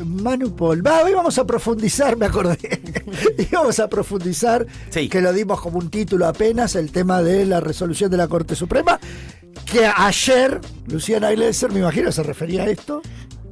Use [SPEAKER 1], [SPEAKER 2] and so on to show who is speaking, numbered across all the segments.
[SPEAKER 1] Manu Paul, hoy vamos a profundizar, me acordé. Y vamos a profundizar,
[SPEAKER 2] sí,
[SPEAKER 1] que lo dimos como un título apenas, el tema de la resolución de la Corte Suprema, que ayer Luciana Glesser, me imagino, se refería a esto.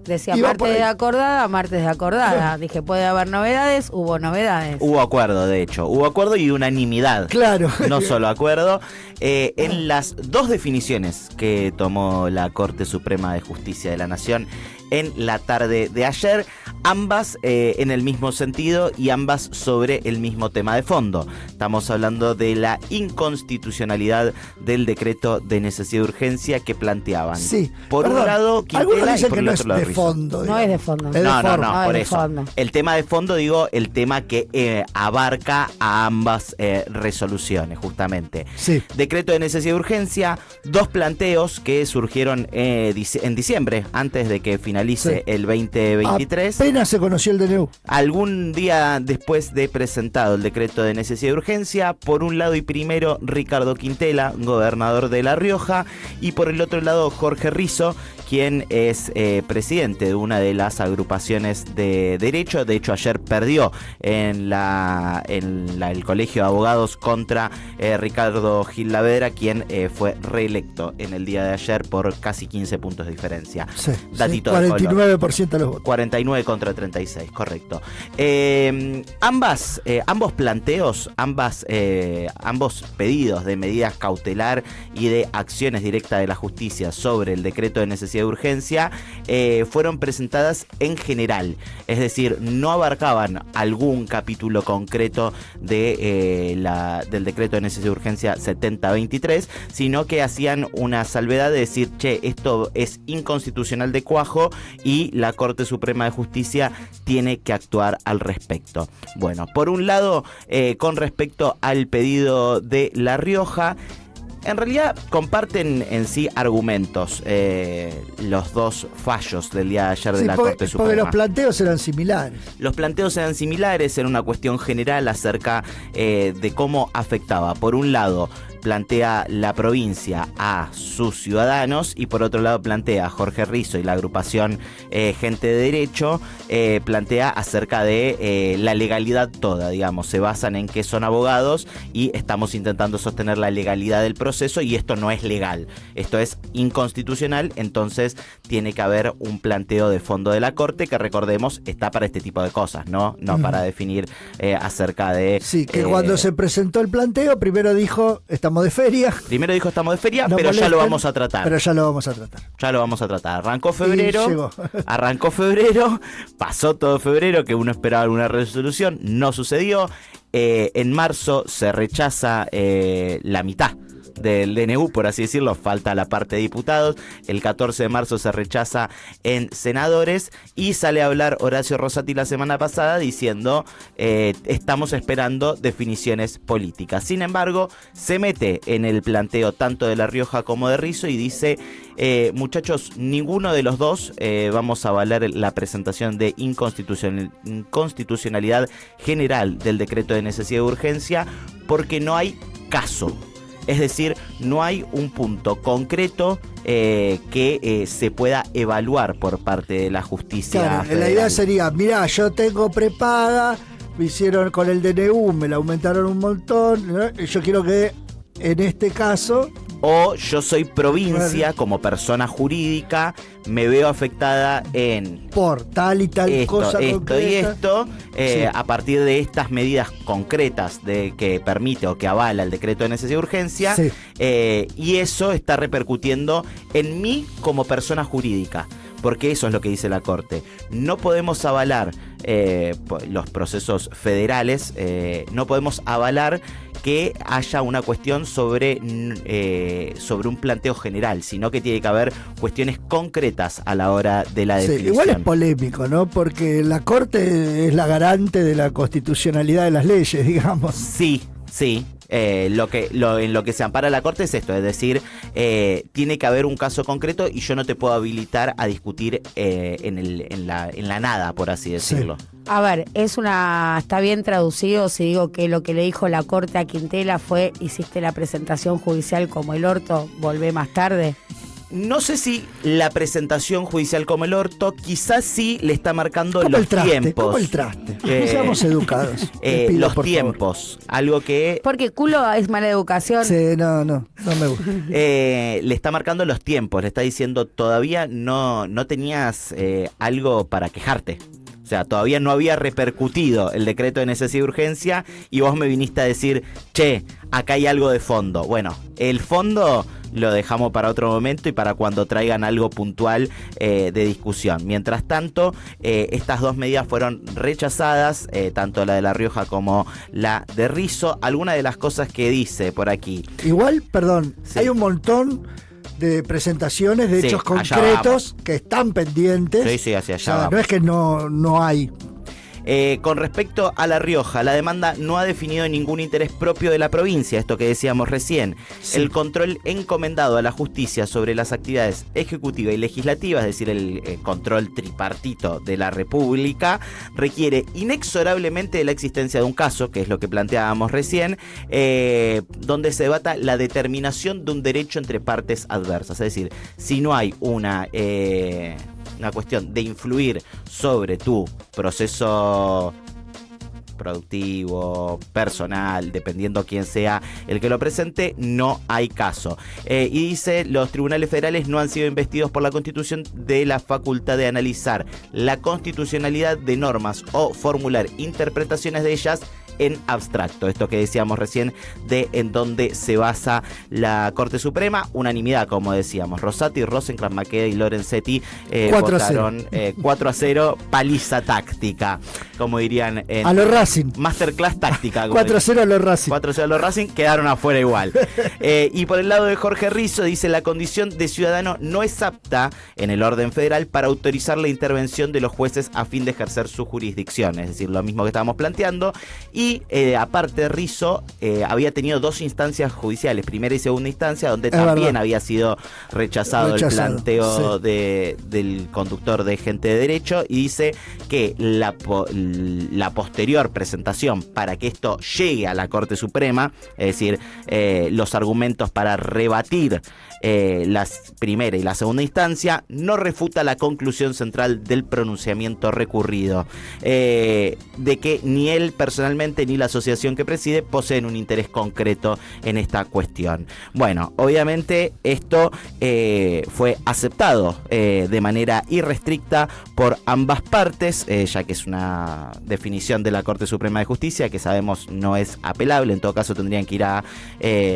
[SPEAKER 3] Decía martes de acordada, martes de acordada. Dije, puede haber novedades, hubo novedades.
[SPEAKER 2] Hubo acuerdo, de hecho. Hubo acuerdo y unanimidad.
[SPEAKER 1] Claro.
[SPEAKER 2] No solo acuerdo. En las dos definiciones que tomó la Corte Suprema de Justicia de la Nación en la tarde de ayer, ambas en el mismo sentido y ambas sobre el mismo tema de fondo. Estamos hablando de la inconstitucionalidad del decreto de necesidad de urgencia que planteaban.
[SPEAKER 1] Sí.
[SPEAKER 2] Por un lado, Quintela, y por el otro lado, Rizzo.
[SPEAKER 1] Fondo,
[SPEAKER 3] no es de fondo.
[SPEAKER 2] No, por eso.
[SPEAKER 3] Fondo.
[SPEAKER 2] El tema de fondo, digo, el tema que abarca a ambas resoluciones, justamente.
[SPEAKER 1] Sí.
[SPEAKER 2] Decreto de necesidad de urgencia, dos planteos que surgieron en diciembre, antes de que finalice el 2023.
[SPEAKER 1] Apenas se conoció el DNU.
[SPEAKER 2] Algún día después de presentado el decreto de necesidad de urgencia, por un lado y primero Ricardo Quintela, gobernador de La Rioja, y por el otro lado Jorge Rizzo, quien es presidente de una de las agrupaciones de derecho. De hecho, ayer perdió en el Colegio de Abogados contra Ricardo Gil Lavedra, quien fue reelecto en el día de ayer por casi 15 puntos de diferencia.
[SPEAKER 1] Sí,
[SPEAKER 2] Datito
[SPEAKER 1] 49% de los votos.
[SPEAKER 2] 49 contra 36, correcto. Ambos planteos, ambos pedidos de medidas cautelar y de acciones directas de la justicia sobre el decreto de necesidad de urgencia fueron presentadas en general, es decir, no abarcaban algún capítulo concreto del decreto de necesidad de urgencia 7023, sino que hacían una salvedad de decir, esto es inconstitucional de cuajo y la Corte Suprema de Justicia tiene que actuar al respecto. Bueno, por un lado, con respecto al pedido de La Rioja, en realidad comparten en sí argumentos los dos fallos del día de ayer de la Corte Suprema.
[SPEAKER 1] Porque los planteos eran similares.
[SPEAKER 2] Los planteos eran similares, era una cuestión general acerca de cómo afectaba, por un lado, plantea la provincia a sus ciudadanos y por otro lado plantea Jorge Rizzo y la agrupación Gente de Derecho, plantea acerca de la legalidad toda, digamos, se basan en que son abogados y estamos intentando sostener la legalidad del proceso y esto no es legal, esto es inconstitucional, entonces tiene que haber un planteo de fondo de la Corte que, recordemos, está para este tipo de cosas, no para definir acerca de...
[SPEAKER 1] Sí, que cuando se presentó el planteo primero dijo estamos de feria.
[SPEAKER 2] Primero dijo estamos de feria,
[SPEAKER 1] no
[SPEAKER 2] pero
[SPEAKER 1] molesten,
[SPEAKER 2] ya lo vamos a tratar.
[SPEAKER 1] Pero ya lo vamos a tratar.
[SPEAKER 2] Ya lo vamos a tratar. Arrancó febrero, pasó todo febrero, que uno esperaba alguna resolución, no sucedió. En marzo se rechaza la mitad del DNU, por así decirlo, falta la parte de diputados. El 14 de marzo se rechaza en senadores y sale a hablar Horacio Rosati la semana pasada diciendo estamos esperando definiciones políticas. Sin embargo, se mete en el planteo tanto de La Rioja como de Rizzo y dice muchachos, ninguno de los dos vamos a avalar la presentación de inconstitucionalidad general del decreto de necesidad de urgencia porque no hay caso. Es decir, no hay un punto concreto que se pueda evaluar por parte de la justicia.
[SPEAKER 1] Claro,
[SPEAKER 2] federal.
[SPEAKER 1] la idea sería, mirá, yo tengo prepaga, me hicieron con el DNU, me la aumentaron un montón, ¿no? Yo quiero que en este caso...
[SPEAKER 2] O yo soy provincia, como persona jurídica, me veo afectada por
[SPEAKER 1] tal y tal cosa
[SPEAKER 2] concreta. Y esto,
[SPEAKER 1] sí.
[SPEAKER 2] A partir de estas medidas concretas de que permite o que avala el decreto de necesidad de urgencia,
[SPEAKER 1] sí.
[SPEAKER 2] Y eso está repercutiendo en mí como persona jurídica. Porque eso es lo que dice la Corte. No podemos avalar los procesos federales, no podemos avalar que haya una cuestión sobre un planteo general, sino que tiene que haber cuestiones concretas a la hora de la definición.
[SPEAKER 1] Igual es polémico, ¿no? Porque la Corte es la garante de la constitucionalidad de las leyes, digamos.
[SPEAKER 2] Sí. En lo que se ampara la Corte es esto, es decir, tiene que haber un caso concreto y yo no te puedo habilitar a discutir en la nada, por así decirlo.
[SPEAKER 1] Sí.
[SPEAKER 3] A ver, está bien traducido si digo que lo que le dijo la Corte a Quintela fue: hiciste la presentación judicial como el orto, volvé más tarde.
[SPEAKER 2] No sé si la presentación judicial como el orto, quizás sí le está marcando
[SPEAKER 1] como
[SPEAKER 2] los
[SPEAKER 1] el traste,
[SPEAKER 2] tiempos.
[SPEAKER 1] Como el traste. Seamos educados. Les pido,
[SPEAKER 2] Los
[SPEAKER 1] por
[SPEAKER 2] tiempos.
[SPEAKER 1] favor.
[SPEAKER 2] Algo que
[SPEAKER 3] Porque culo es mala educación.
[SPEAKER 1] Sí, no me gusta.
[SPEAKER 2] le está marcando los tiempos. Le está diciendo, todavía no tenías algo para quejarte. O sea, todavía no había repercutido el decreto de necesidad y urgencia y vos me viniste a decir, che, acá hay algo de fondo. Bueno, el fondo lo dejamos para otro momento y para cuando traigan algo puntual de discusión. Mientras tanto, estas dos medidas fueron rechazadas, tanto la de La Rioja como la de Rizzo. Algunas de las cosas que dice por aquí.
[SPEAKER 1] Igual, perdón,
[SPEAKER 2] Sí.
[SPEAKER 1] hay un montón de presentaciones, de
[SPEAKER 2] Sí,
[SPEAKER 1] hechos
[SPEAKER 2] allá
[SPEAKER 1] concretos que están pendientes.
[SPEAKER 2] Sí, hacia allá
[SPEAKER 1] O sea,
[SPEAKER 2] vamos.
[SPEAKER 1] no es que no hay.
[SPEAKER 2] Con respecto a La Rioja, la demanda no ha definido ningún interés propio de la provincia, esto que decíamos recién.
[SPEAKER 1] Sí.
[SPEAKER 2] El control encomendado a la justicia sobre las actividades ejecutiva y legislativa, es decir, el control tripartito de la República, requiere inexorablemente de la existencia de un caso, que es lo que planteábamos recién, donde se debata la determinación de un derecho entre partes adversas. Es decir, si no hay una cuestión de influir sobre tu proceso productivo, personal, dependiendo quién sea el que lo presente, no hay caso. Y dice, los tribunales federales no han sido investidos por la Constitución de la facultad de analizar la constitucionalidad de normas o formular interpretaciones de ellas en abstracto. Esto que decíamos recién de en donde se basa la Corte Suprema. Unanimidad, como decíamos. Rosati, Rosencrantz, Maqueda y Lorenzetti
[SPEAKER 1] 4-0.
[SPEAKER 2] votaron 4-0, paliza táctica, como dirían en
[SPEAKER 1] A los Racing.
[SPEAKER 2] Masterclass táctica. como
[SPEAKER 1] 4-0 a los Racing.
[SPEAKER 2] 4-0 a los Racing, quedaron afuera igual. Y por el lado de Jorge Rizzo, dice, la condición de ciudadano no es apta en el orden federal para autorizar la intervención de los jueces a fin de ejercer su jurisdicción. Es decir, lo mismo que estábamos planteando. Y aparte, Rizzo había tenido dos instancias judiciales, primera y segunda instancia, donde también
[SPEAKER 1] verdad.
[SPEAKER 2] había sido rechazado el planteo del conductor de Gente de Derecho, y dice que la posterior presentación para que esto llegue a la Corte Suprema, es decir, los argumentos para rebatir la primera y la segunda instancia, no refuta la conclusión central del pronunciamiento recurrido, de que ni él personalmente ni la asociación que preside poseen un interés concreto en esta cuestión. Bueno, obviamente esto fue aceptado de manera irrestricta por ambas partes, ya que es una definición de la Corte Suprema de Justicia que sabemos no es apelable. En todo caso tendrían que ir a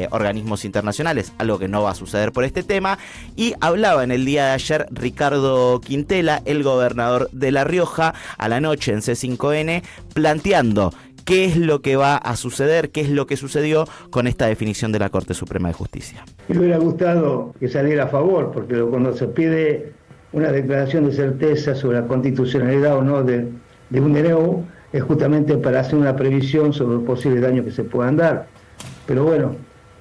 [SPEAKER 2] organismos internacionales, algo que no va a suceder por este tema. Y hablaba en el día de ayer Ricardo Quintela, el gobernador de La Rioja, a la noche en C5N, planteando qué es lo que va a suceder, qué es lo que sucedió con esta definición de la Corte Suprema de Justicia.
[SPEAKER 4] Me hubiera gustado que saliera a favor, porque cuando se pide una declaración de certeza sobre la constitucionalidad o no de un DNU, es justamente para hacer una previsión sobre los posibles daños que se puedan dar. Pero bueno,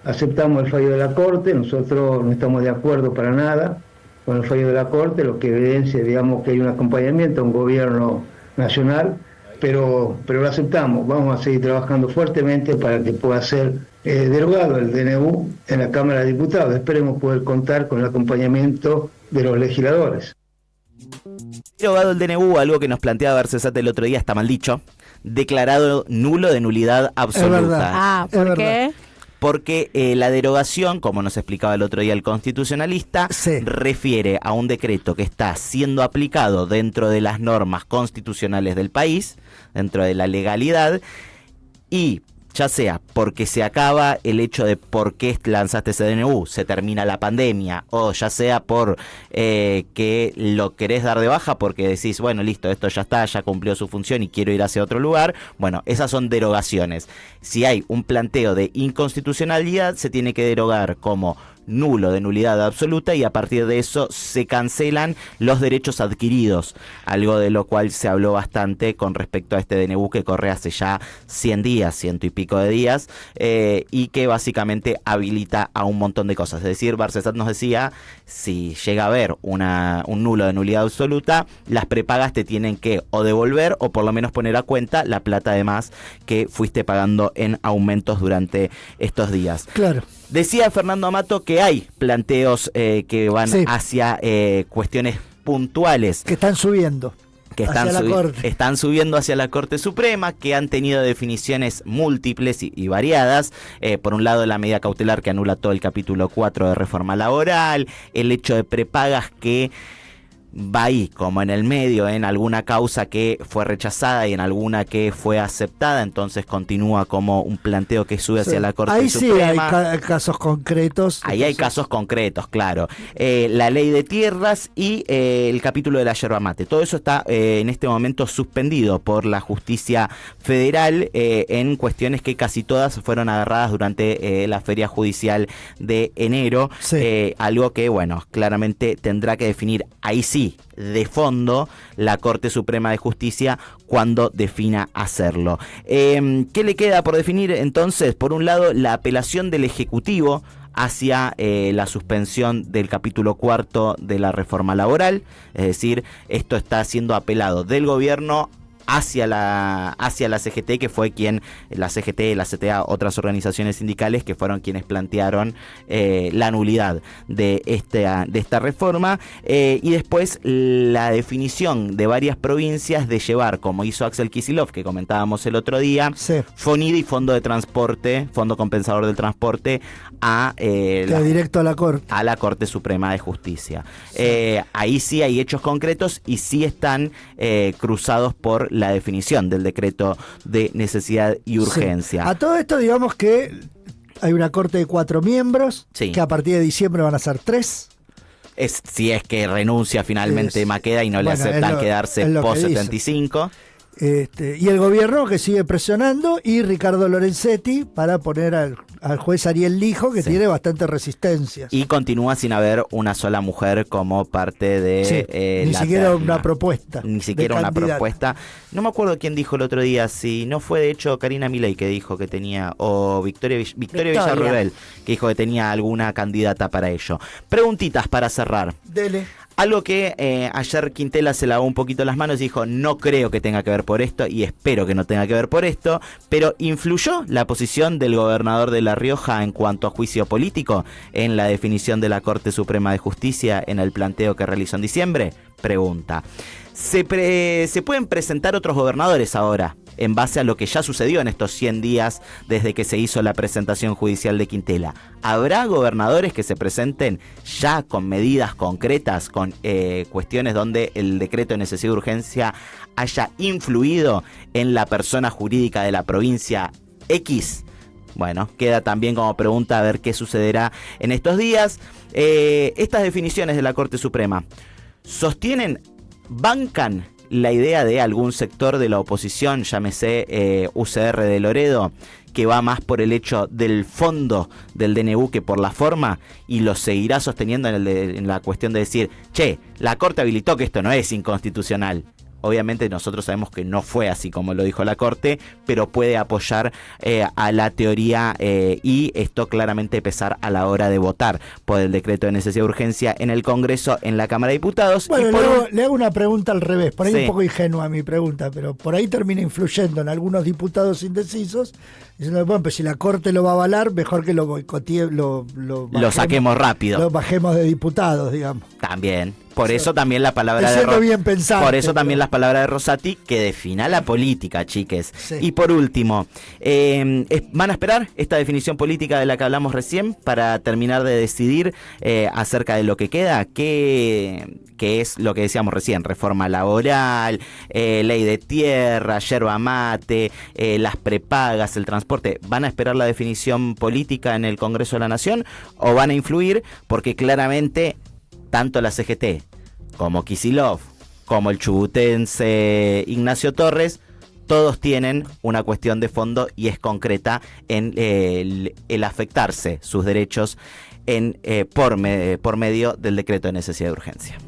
[SPEAKER 4] aceptamos el fallo de la Corte, nosotros no estamos de acuerdo para nada con el fallo de la Corte, lo que evidencia, digamos, que hay un acompañamiento a un gobierno nacional, pero lo aceptamos. Vamos a seguir trabajando fuertemente para que pueda ser derogado el DNU en la Cámara de Diputados. Esperemos poder contar con el acompañamiento de los legisladores.
[SPEAKER 2] Derogado el DNU, algo que nos planteaba Barcesate el otro día, está mal dicho, declarado nulo, de nulidad absoluta.
[SPEAKER 1] Es verdad.
[SPEAKER 3] Ah,
[SPEAKER 1] Es
[SPEAKER 3] ¿por
[SPEAKER 1] verdad.
[SPEAKER 3] qué?
[SPEAKER 2] Porque la derogación, como nos explicaba el otro día el constitucionalista,
[SPEAKER 1] Sí.
[SPEAKER 2] refiere a un decreto que está siendo aplicado dentro de las normas constitucionales del país, dentro de la legalidad, y ya sea porque se acaba el hecho de por qué lanzaste ese DNU, se termina la pandemia, o ya sea por que lo querés dar de baja porque decís, bueno, listo, esto ya está, ya cumplió su función y quiero ir hacia otro lugar. Bueno, esas son derogaciones. Si hay un planteo de inconstitucionalidad, se tiene que derogar como nulo, de nulidad absoluta, y a partir de eso se cancelan los derechos adquiridos, algo de lo cual se habló bastante con respecto a este DNU que corre hace ya 100 días, 100 y pico de días, y que básicamente habilita a un montón de cosas. Es decir, Barcesat nos decía, si llega a haber un nulo de nulidad absoluta, las prepagas te tienen que o devolver o por lo menos poner a cuenta la plata de más que fuiste pagando en aumentos durante estos días.
[SPEAKER 1] Claro.
[SPEAKER 2] Decía Fernando Amato que hay planteos que van
[SPEAKER 1] Sí.
[SPEAKER 2] hacia cuestiones puntuales.
[SPEAKER 1] Que están subiendo.
[SPEAKER 2] Que están subiendo hacia la Corte Suprema, que han tenido definiciones múltiples y variadas. Por un lado, la medida cautelar que anula todo el capítulo 4 de reforma laboral, el hecho de prepagas que va ahí como en el medio, en alguna causa que fue rechazada y en alguna que fue aceptada, entonces continúa como un planteo que sube hacia la Corte Suprema.
[SPEAKER 1] Ahí sí hay casos concretos.
[SPEAKER 2] Ahí hay casos concretos, claro. La ley de tierras y el capítulo de la yerba mate. Todo eso está en este momento suspendido por la justicia federal en cuestiones que casi todas fueron agarradas durante la feria judicial de enero.
[SPEAKER 1] Sí.
[SPEAKER 2] Algo que, bueno, claramente tendrá que definir ahí sí de fondo la Corte Suprema de Justicia cuando defina hacerlo. ¿Qué le queda por definir entonces? Por un lado, la apelación del Ejecutivo hacia la suspensión del capítulo 4 de la reforma laboral, es decir, esto está siendo apelado del gobierno hacia la CGT, que fue la CGT, la CTA, otras organizaciones sindicales que fueron quienes plantearon la nulidad de esta reforma, y después la definición de varias provincias de llevar, como hizo Axel Kicillof, que comentábamos el otro día,
[SPEAKER 1] sí,
[SPEAKER 2] FONIDA y Fondo de Transporte, Fondo Compensador del Transporte,
[SPEAKER 1] directo a la Corte.
[SPEAKER 2] A la Corte Suprema de Justicia. Sí. Ahí sí hay hechos concretos y sí están cruzados por la definición del decreto de necesidad y urgencia.
[SPEAKER 1] Sí. A todo esto, digamos que hay una Corte de 4 miembros, sí, que a partir de diciembre van a ser 3.
[SPEAKER 2] Si es que renuncia finalmente Maqueda y no le aceptan quedarse post 75.
[SPEAKER 1] Y el gobierno que sigue presionando, y Ricardo Lorenzetti para poner al juez Ariel Lijo, que tiene bastante resistencia.
[SPEAKER 2] Y continúa sin haber una sola mujer como parte de
[SPEAKER 1] ni siquiera una propuesta.
[SPEAKER 2] Ni siquiera una propuesta. No me acuerdo quién dijo el otro día, si no fue de hecho Karina Milei que dijo que tenía, o Victoria Villarroel, que dijo que tenía alguna candidata para ello. Preguntitas para cerrar.
[SPEAKER 1] Dele.
[SPEAKER 2] Algo que ayer Quintela se lavó un poquito las manos y dijo, no creo que tenga que ver por esto y espero que no tenga que ver por esto, pero ¿influyó la posición del gobernador de La Rioja en cuanto a juicio político en la definición de la Corte Suprema de Justicia en el planteo que realizó en diciembre? Pregunta. ¿Se pueden presentar otros gobernadores ahora en base a lo que ya sucedió en estos 100 días desde que se hizo la presentación judicial de Quintela? ¿Habrá gobernadores que se presenten ya con medidas concretas, con cuestiones donde el decreto de necesidad de urgencia haya influido en la persona jurídica de la provincia X? Bueno, queda también como pregunta a ver qué sucederá en estos días. Estas definiciones de la Corte Suprema sostienen, bancan la idea de algún sector de la oposición, llámese UCR de Loredo, que va más por el hecho del fondo del DNU que por la forma, y lo seguirá sosteniendo en la cuestión de decir, la Corte habilitó que esto no es inconstitucional. Obviamente nosotros sabemos que no fue así como lo dijo la Corte, pero puede apoyar a la teoría y esto claramente pesar a la hora de votar por el decreto de necesidad de urgencia en el Congreso, en la Cámara de Diputados.
[SPEAKER 1] Bueno, le hago una pregunta al revés, por ahí un poco ingenua mi pregunta, pero por ahí termina influyendo en algunos diputados indecisos, diciendo, bueno, pues si la Corte lo va a avalar, mejor que lo boicotee, lo
[SPEAKER 2] saquemos rápido.
[SPEAKER 1] Lo bajemos de diputados, digamos.
[SPEAKER 2] También. Por eso también la palabra
[SPEAKER 1] Por
[SPEAKER 2] eso también las palabras de Rosati, que defina la política, chiques.
[SPEAKER 1] Sí.
[SPEAKER 2] Y por último, ¿van a esperar esta definición política de la que hablamos recién para terminar de decidir acerca de lo que queda? ¿Qué es lo que decíamos recién? Reforma laboral, ley de tierra, yerba mate, las prepagas, el transporte. ¿Van a esperar la definición política en el Congreso de la Nación o van a influir? Porque claramente tanto la CGT como Kicillof, como el chubutense Ignacio Torres, todos tienen una cuestión de fondo y es concreta en el afectarse sus derechos por medio del decreto de necesidad de urgencia.